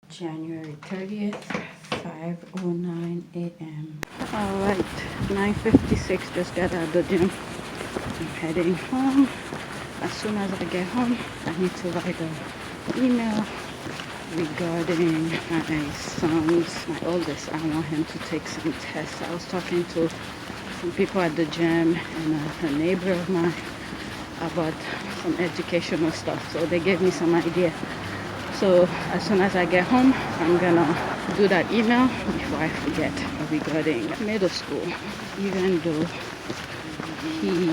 January 30th, 5:09 a.m. Alright, 9:56, just got out of the gym. I'm heading home. As soon as I get home, I need to write an email regarding my son's, my oldest. I want him to take some tests. I was talking to some people at the gym and a neighbor of mine about some educational stuff. So they gave me some idea. So as soon as I get home, I'm gonna do that email before I forget regarding middle school. Even though he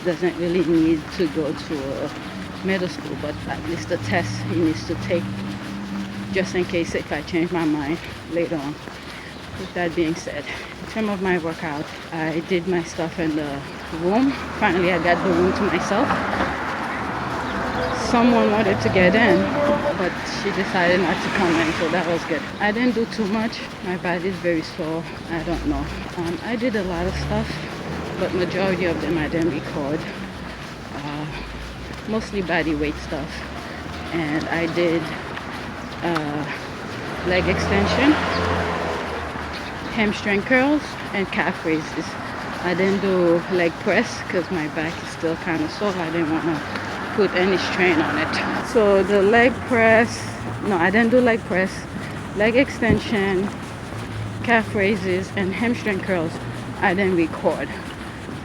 doesn't really need to go to a middle school, but at least the test he needs to take just in case if I change my mind later on. With that being said, in terms of my workout, I did my stuff in the room. Finally, I got the room to myself. Someone wanted to get in, but she decided not to come in, so that was good. I didn't do too much. My body is very sore. I don't know. I did a lot of stuff, but majority of them I didn't record. Mostly body weight stuff. And I did leg extension, hamstring curls, and calf raises. I didn't do leg press because my back is still kind of sore. I didn't want to put any strain on it. So the leg press, no, I didn't do leg press, leg extension, calf raises, and hamstring curls I didn't record.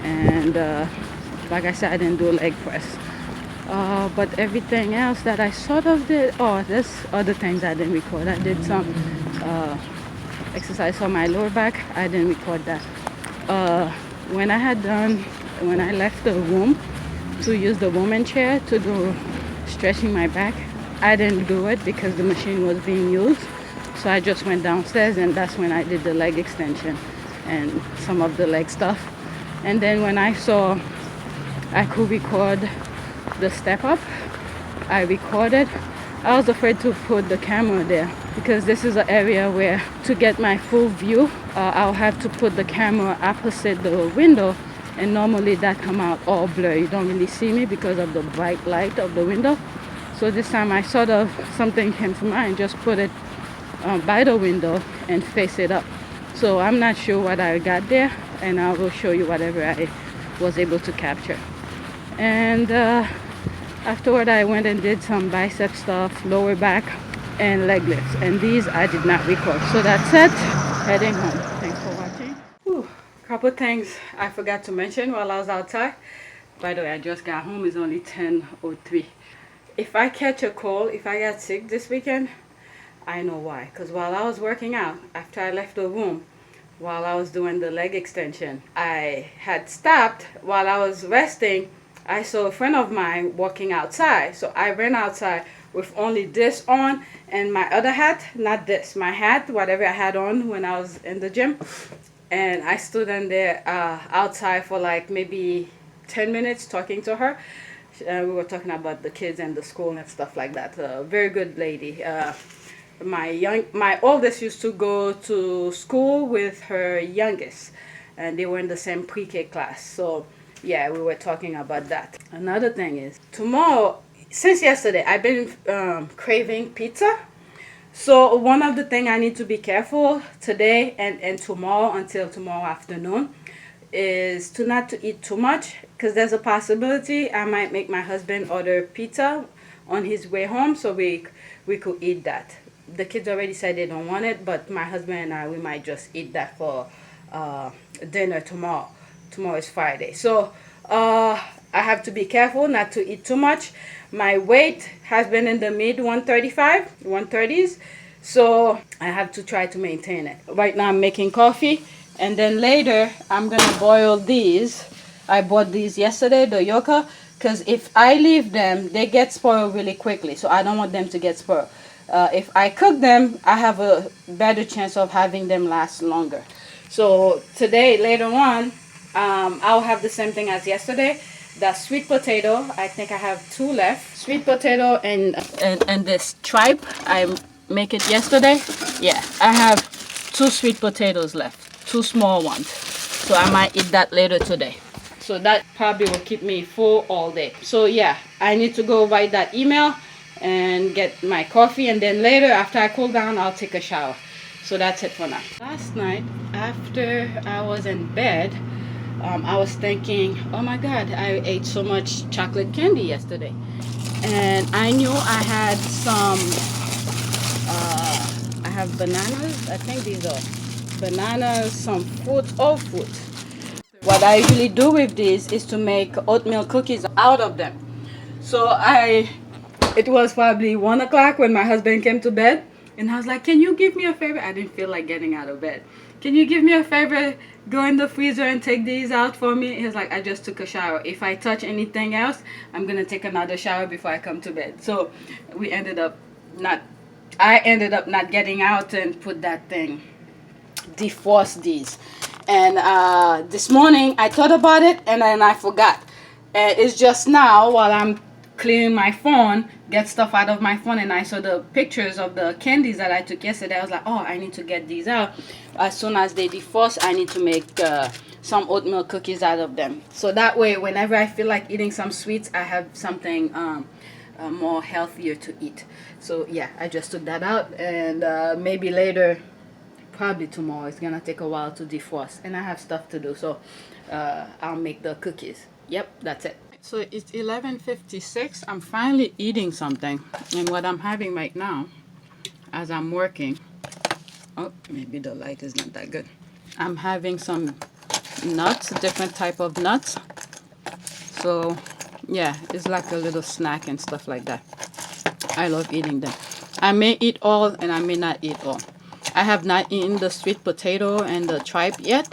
And like I said, I didn't do leg press. But everything else that I sort of did, there's other things I didn't record. I did some exercise for my lower back. I didn't record that. When I left the room to use the woman chair to do stretching my back, I didn't do it because the machine was being used. So I just went downstairs, and that's when I did the leg extension and some of the leg stuff. And then when I saw I could record the step up, I recorded. I was afraid to put the camera there because this is an area where to get my full view, I'll have to put the camera opposite the window, and normally that come out all blurry. You don't really see me because of the bright light of the window. So this time I sort of, something came to mind, just put it by the window and face it up. So I'm not sure what I got there, and I will show you whatever I was able to capture. And afterward I went and did some bicep stuff, lower back, and leg lifts, and these I did not record. So that's it, heading home. Thanks for watching. Couple things I forgot to mention while I was outside. By the way, I just got home. It's only 10:03. If I catch a cold, if I got sick this weekend, I know why. Because while I was working out, after I left the room, while I was doing the leg extension, I had stopped. While I was resting, I saw a friend of mine walking outside. So I ran outside with only this on and my other hat, not this, my hat, whatever I had on when I was in the gym. And I stood in there outside for like maybe 10 minutes talking to her. We were talking about the kids and the school and stuff like that. Very good lady. My oldest used to go to school with her youngest, and they were in the same pre-K class. So yeah, we were talking about that. Another thing is, tomorrow, since yesterday, I've been craving pizza. So one of the things I need to be careful today and tomorrow until tomorrow afternoon is to not to eat too much, because there's a possibility I might make my husband order pizza on his way home so we could eat that. The kids already said they don't want it, but my husband and I, we might just eat that for dinner tomorrow. Tomorrow is Friday. So I have to be careful not to eat too much. My weight has been in the mid 130s, so I have to try to maintain it. Right now I'm making coffee, and then later I'm gonna boil these. I bought these yesterday, the yoka, because if I leave them, they get spoiled really quickly, so I don't want them to get spoiled. If I cook them, I have a better chance of having them last longer. So today, later on, I'll have the same thing as yesterday. The sweet potato, I think I have 2 left. Sweet potato and this tripe, I make it yesterday. Yeah, I have 2 sweet potatoes left, 2 small ones. So I might eat that later today. So that probably will keep me full all day. So yeah, I need to go write that email and get my coffee, and then later after I cool down I'll take a shower. So that's it for now. Last night after I was in bed, I was thinking, oh my god, I ate so much chocolate candy yesterday, and I knew I had some I have bananas. I think these are bananas, some fruits, all fruits. What I usually do with these is to make oatmeal cookies out of them. So it was probably 1 o'clock when my husband came to bed, and I was like, can you give me a favor? I didn't feel like getting out of bed. Can you give me a favor? Go in the freezer and take these out for me. He's like, I just took a shower. If I touch anything else, I'm gonna take another shower before I come to bed. So I ended up not getting out and put that thing, defrost these. And this morning I thought about it and then I forgot. And it's just now while I'm cleaning my phone, get stuff out of my phone, and I saw the pictures of the candies that I took yesterday. I was like, oh, I need to get these out. As soon as they defrost, I need to make some oatmeal cookies out of them. So that way, whenever I feel like eating some sweets, I have something more healthier to eat. So yeah, I just took that out, and maybe later, probably tomorrow, it's gonna take a while to defrost, and I have stuff to do, so I'll make the cookies. Yep, that's it. So it's 11:56. I'm finally eating something, and what I'm having right now as I'm working, oh, maybe the light is not that good. I'm having some nuts, different type of nuts. So yeah, it's like a little snack and stuff like that. I love eating them. I may eat all and I may not eat all. I have not eaten the sweet potato and the tripe yet,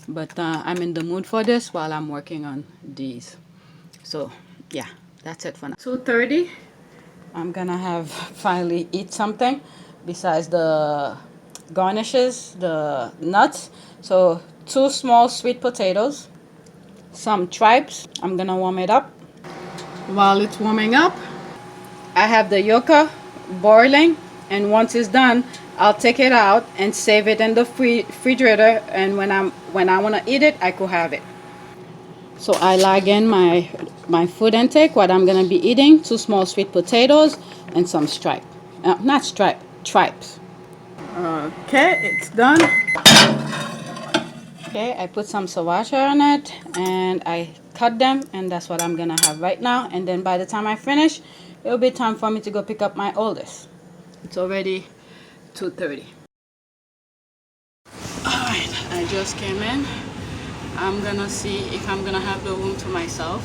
but I'm in the mood for this while I'm working on these. So yeah, that's it for now. 2:30. I'm gonna have finally eat something besides the garnishes, the nuts. So 2 small sweet potatoes, some tripes. I'm gonna warm it up. While it's warming up, I have the yolk boiling, and once it's done, I'll take it out and save it in the refrigerator, and when I want to eat it, I could have it. So I log in my food intake, what I'm going to be eating: 2 small sweet potatoes and some tripes. Okay, it's done. Okay, I put some sriracha on it and I cut them, and that's what I'm going to have right now. And then by the time I finish, it'll be time for me to go pick up my oldest. It's already 2:30. Alright, I just came in. I'm gonna see if I'm gonna have the room to myself.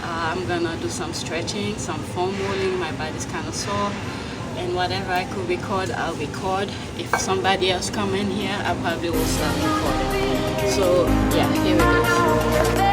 I'm gonna do some stretching, some foam rolling. My body's kind of sore, and whatever I could record, I'll record. If somebody else come in here, I probably will start recording. So yeah, here it is.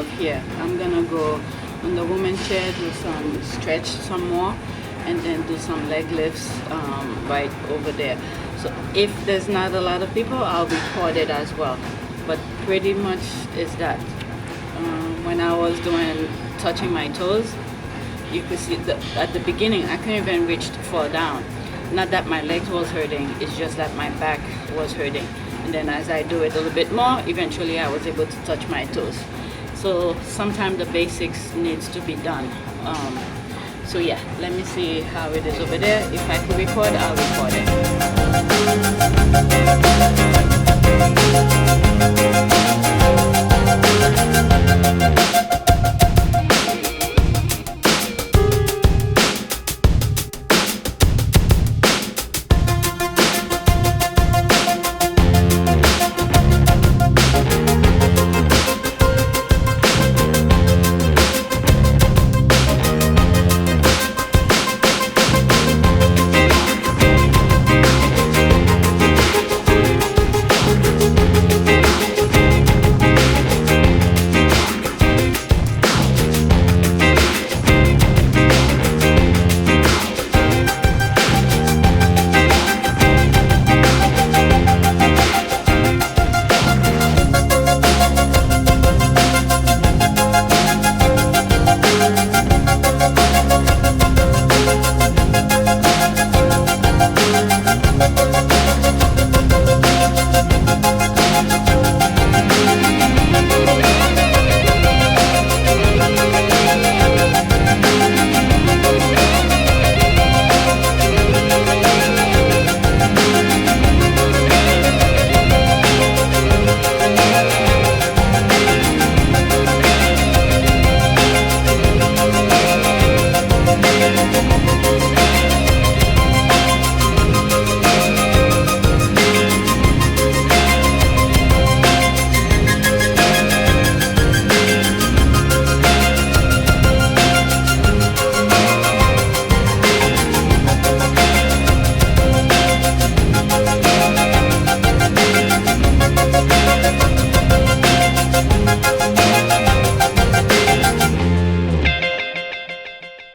of here. I'm gonna go on the woman chair, do some stretch some more, and then do some leg lifts right over there. So if there's not a lot of people, I'll record it as well. But pretty much is that. When I was touching my toes, you could see at the beginning I couldn't even reach to fall down. Not that my legs was hurting, it's just that my back was hurting. And then as I do it a little bit more, eventually I was able to touch my toes. So sometimes the basics needs to be done. So yeah, let me see how it is over there. If I could record, I'll record it.